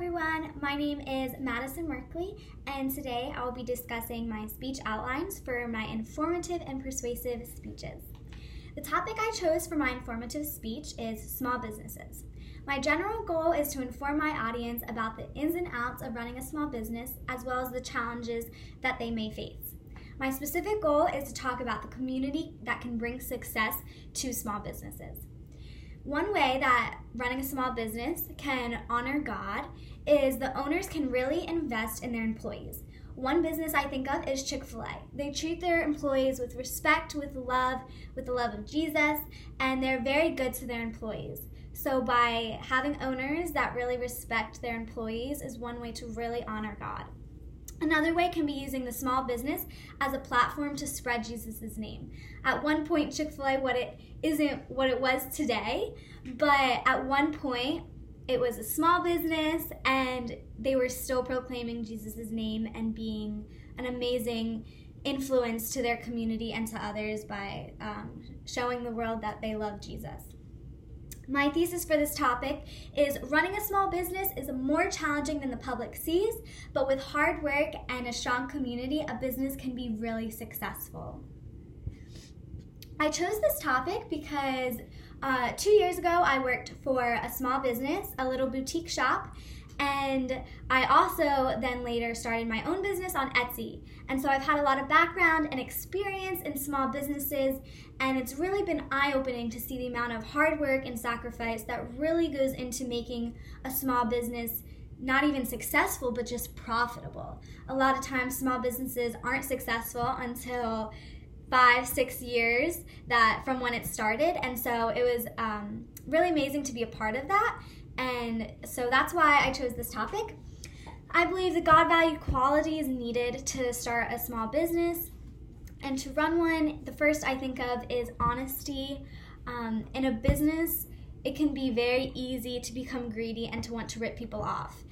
everyone, my name is Madison Merkley, and today I will be discussing my speech outlines for my informative and persuasive speeches. The topic I chose for my informative speech is small businesses. My general goal is to inform my audience about the ins and outs of running a small business, as well as the challenges that they may face. My specific goal is to talk about the community that can bring success to small businesses. One way that running a small business can honor God is the owners can really invest in their employees. One business I think of is Chick-fil-A. They treat their employees with respect, with the love of Jesus, and they're very good to their employees. So by having owners that really respect their employees is one way to really honor God. Another way can be using the small business as a platform to spread Jesus' name. At one point, Chick-fil-A isn't what it was today, but at one point, it was a small business and they were still proclaiming Jesus' name and being an amazing influence to their community and to others by showing the world that they love Jesus. My thesis for this topic is running a small business is more challenging than the public sees, but with hard work and a strong community, a business can be really successful. I chose this topic because 2 years ago I worked for a small business, a little boutique shop, and I also then later started my own business on Etsy. And so I've had a lot of background and experience in small businesses, and it's really been eye-opening to see the amount of hard work and sacrifice that really goes into making a small business not even successful, but just profitable. A lot of times small businesses aren't successful until 5-6 years from when it started, and so it was really amazing to be a part of that. And so that's why I chose this topic. I believe the God-valued qualities needed to start a small business and to run one. The first I think of is honesty. In a business, it can be very easy to become greedy and to want to rip people off.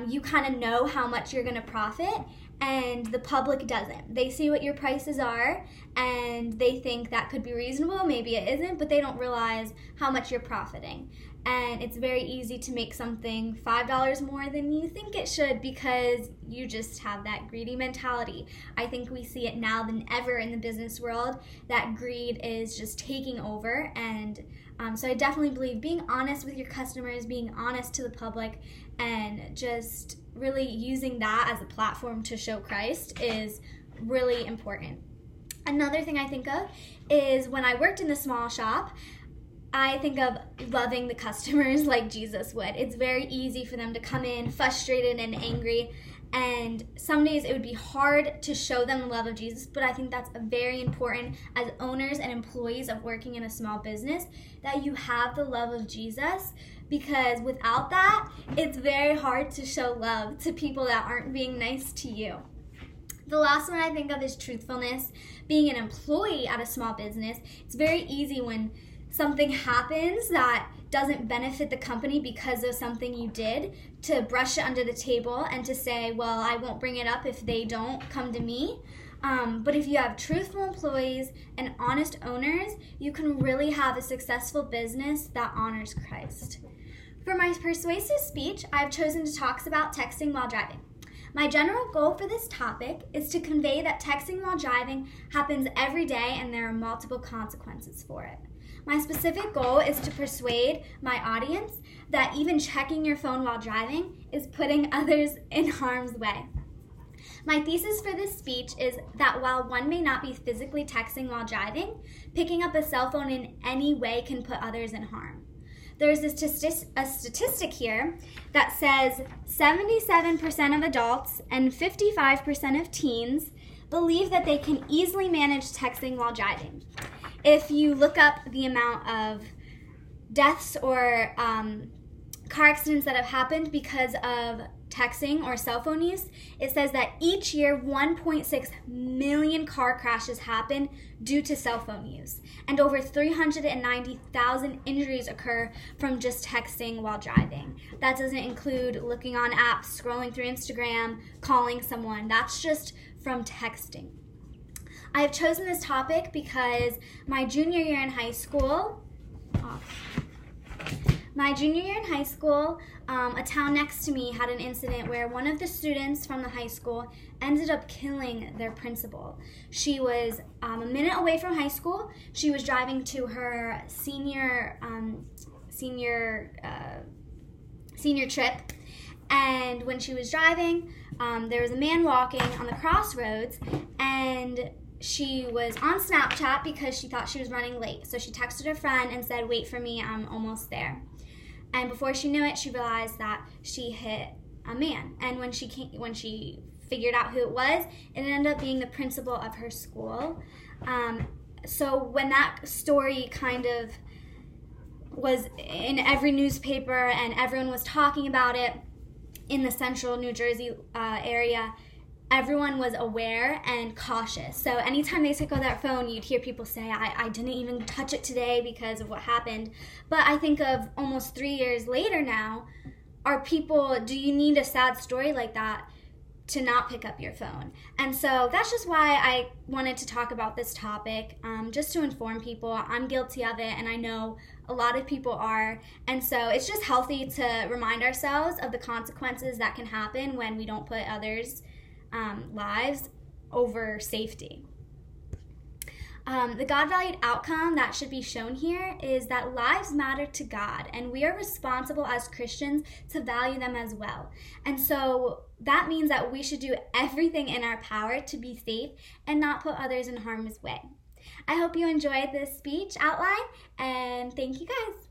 You kind of know how much you're going to profit, and the public doesn't. They see what your prices are, and they think that could be reasonable. Maybe it isn't, but they don't realize how much you're profiting. And it's very easy to make something $5 more than you think it should because you just have that greedy mentality. I think we see it now than ever in the business world that greed is just taking over. And so I definitely believe being honest with your customers, being honest to the public, and just really using that as a platform to show Christ is really important. Another thing I think of is when I worked in the small shop, I think of loving the customers like Jesus would. It's very easy for them to come in frustrated and angry, and some days it would be hard to show them the love of Jesus, but I think that's very important as owners and employees of working in a small business, that you have the love of Jesus, because without that, it's very hard to show love to people that aren't being nice to you. The last one I think of is truthfulness. Being an employee at a small business, it's very easy when something happens that doesn't benefit the company because of something you did to brush it under the table and to say, well, I won't bring it up if they don't come to me. But if you have truthful employees and honest owners, you can really have a successful business that honors Christ. For my persuasive speech, I've chosen to talk about texting while driving. My general goal for this topic is to convey that texting while driving happens every day and there are multiple consequences for it. My specific goal is to persuade my audience that even checking your phone while driving is putting others in harm's way. My thesis for this speech is that while one may not be physically texting while driving, picking up a cell phone in any way can put others in harm. There's a statistic here that says 77% of adults and 55% of teens believe that they can easily manage texting while driving. If you look up the amount of deaths or car accidents that have happened because of texting or cell phone use, it says that each year 1.6 million car crashes happen due to cell phone use, and over 390,000 injuries occur from just texting while driving. That doesn't include looking on apps, scrolling through Instagram, calling someone. That's just from texting. I have chosen this topic because my junior year in high school, My junior year in high school, a town next to me had an incident where one of the students from the high school ended up killing their principal. She was a minute away from high school. She was driving to her senior trip, and when she was driving, there was a man walking on the crossroads, and she was on Snapchat because she thought she was running late. So she texted her friend and said, "Wait for me, I'm almost there." And before she knew it, she realized that she hit a man. And when she figured out who it was, it ended up being the principal of her school. So when that story kind of was in every newspaper and everyone was talking about it in the central New Jersey area, everyone was aware and cautious. So anytime they took out their phone, you'd hear people say, I didn't even touch it today because of what happened. But I think of almost 3 years later now, do you need a sad story like that to not pick up your phone? And so that's just why I wanted to talk about this topic, just to inform people. I'm guilty of it, and I know a lot of people are. And so it's just healthy to remind ourselves of the consequences that can happen when we don't put others' lives over safety. The God-valued outcome that should be shown here is that lives matter to God, and we are responsible as Christians to value them as well. And so that means that we should do everything in our power to be safe and not put others in harm's way. I hope you enjoyed this speech outline, and thank you guys.